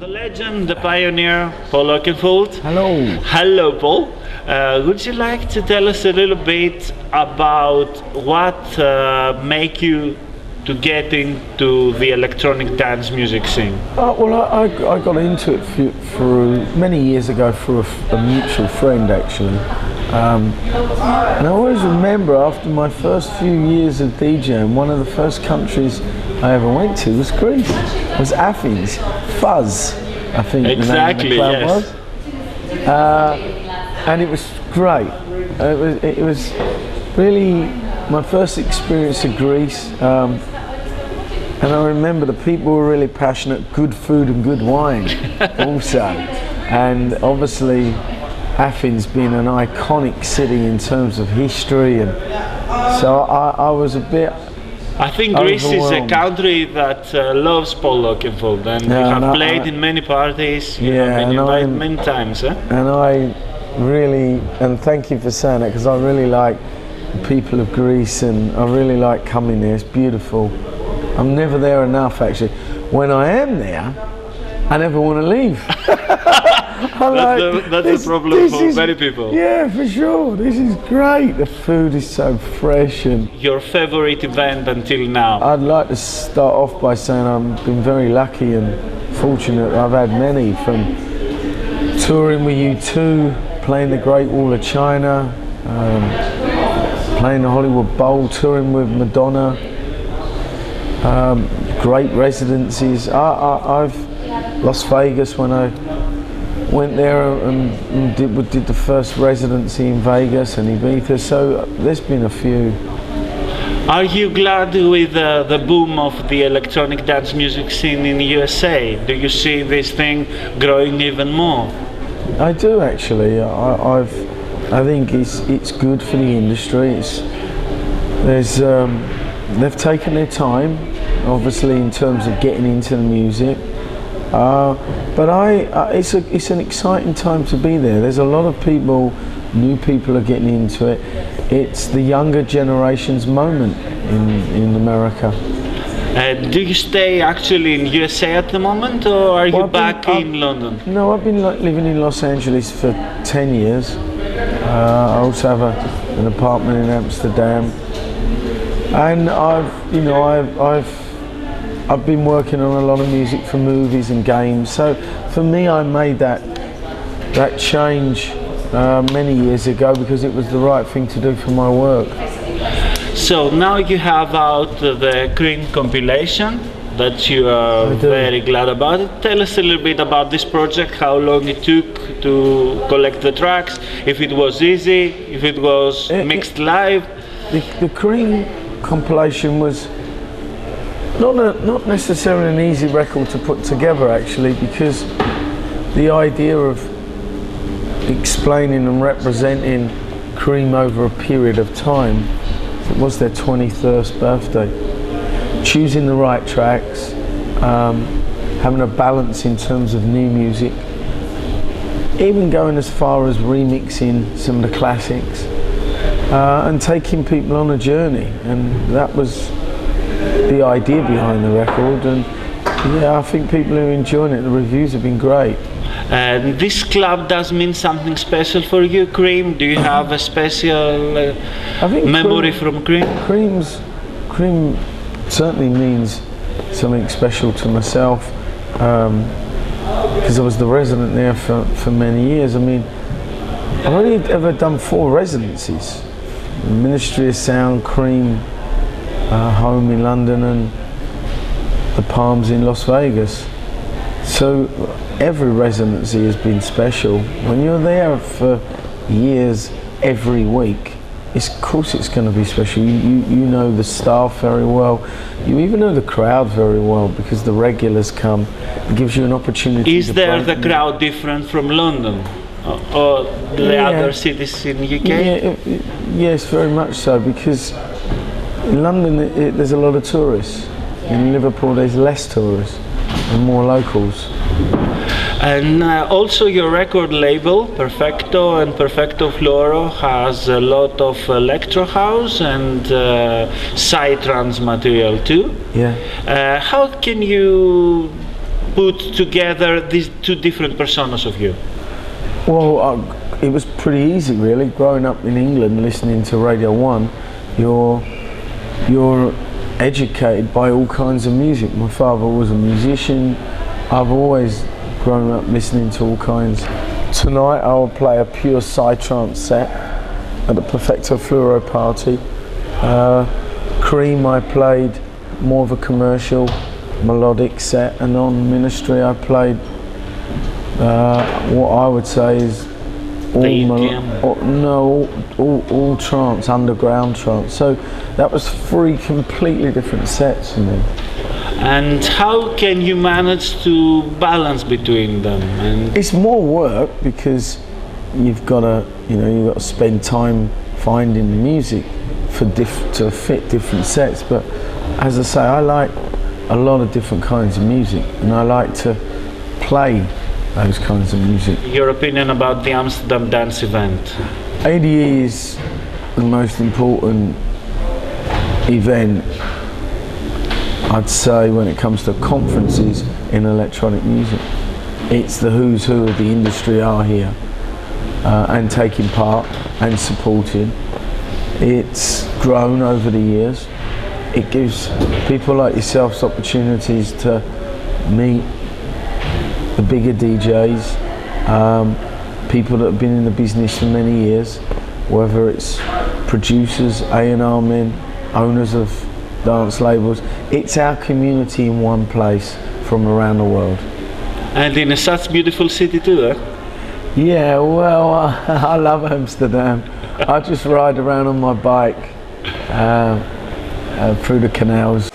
The legend, the pioneer, PaulOakenfold. Hello. Hello, Paul. Would you like to tell us a little bit about what make you to get into the electronic dance music scene? Well, I got into it for many years ago through a mutual friend, actually. And I always remember after my first few years of DJing, one of the first countries I ever went to was Greece. It was Athens, Fuzz, I think exactly, the name of the club was. And it was great. It was really my first experience of Greece. And I remember the people were really passionate, good food and good wine also. And obviously Athens being an iconic city in terms of history, and so I was a bit I think Greece is a country that loves PaulOakenfold, and you have played in many parties, you have been invited many times. And I really, and thank you for saying that, because I really like the people of Greece and I really like coming there. It's beautiful. I'm never there enough, actually. When I am there, I never want to leave. That's the problem for many people. Yeah, for sure. This is great. The food is so fresh. And your favorite event until now? I'd like to start off by saying I've been very lucky and fortunate. I've had many, from touring with U2, playing the Great Wall of China, playing the Hollywood Bowl, touring with Madonna, great residencies. I've Las Vegas, when I went there and did the first residency in Vegas and Ibiza, so there's been a few. Are you glad with the boom of the electronic dance music scene in the USA? Do you see this thing growing even more? I do, actually. I think it's good for the industry. They've taken their time, obviously, in terms of getting into the music. But it's an exciting time to be there. There's a lot of people, new people are getting into it. It's the younger generation's moment in America. Do you stay actually in USA at the moment, or are you back in London? No, I've been living in Los Angeles for 10 years. I also have an apartment in Amsterdam, and I've been working on a lot of music for movies and games. So for me, I made that change many years ago because it was the right thing to do for my work. So now you have out the Cream compilation that you are very glad about. Tell us a little bit about this project, how long it took to collect the tracks, if it was easy, if it was mixed live. The Cream compilation was not necessarily an easy record to put together, actually, because the idea of explaining and representing Cream over a period of time, it was their 21st birthday, choosing the right tracks, having a balance in terms of new music, even going as far as remixing some of the classics, and taking people on a journey. And that was the idea behind the record, and yeah, I think people are enjoying it. The reviews have been great. This club does mean something special for you, Cream? Do you have a special memory from Cream? Cream certainly means something special to myself, because I was the resident there for many years. I mean, I've only ever done 4 residencies: Ministry of Sound, Cream, home in London, and the Palms in Las Vegas. So every residency has been special. When you're there for years, every week, of course it's going to be special. You know the staff very well. You even know the crowd very well, because the regulars come. It gives you an opportunity. Is there the crowd different from London or the other cities in the UK? Yes, very much so, because in London there's a lot of tourists. In Liverpool there's less tourists and more locals. And also your record label, Perfecto and Perfecto Floro, has a lot of electro house and psytrance material too. Yeah. How can you put together these two different personas of you? Well, it was pretty easy really. Growing up in England, listening to Radio 1, you're educated by all kinds of music. My father was a musician. I've always grown up listening to all kinds. Tonight I will play a pure psytrance set at the Perfecto Fluoro party. Cream I played more of a commercial melodic set, and on Ministry I played what I would say is all trance, underground trance. So that was 3 completely different sets for me. And how can you manage to balance between them? And it's more work because you've got to spend time finding the music to fit different sets. But as I say, I like a lot of different kinds of music, and I like to play those kinds of music. Your opinion about the Amsterdam Dance event? ADE is the most important event, I'd say, when it comes to conferences in electronic music. It's the who's who of the industry are here and taking part and supporting. It's grown over the years. It gives people like yourselves opportunities to meet the bigger DJs, people that have been in the business for many years, whether it's producers, A&R men, owners of dance labels. It's our community in one place from around the world. And in such beautiful city too, eh? Yeah, well, I love Amsterdam. I just ride around on my bike through the canals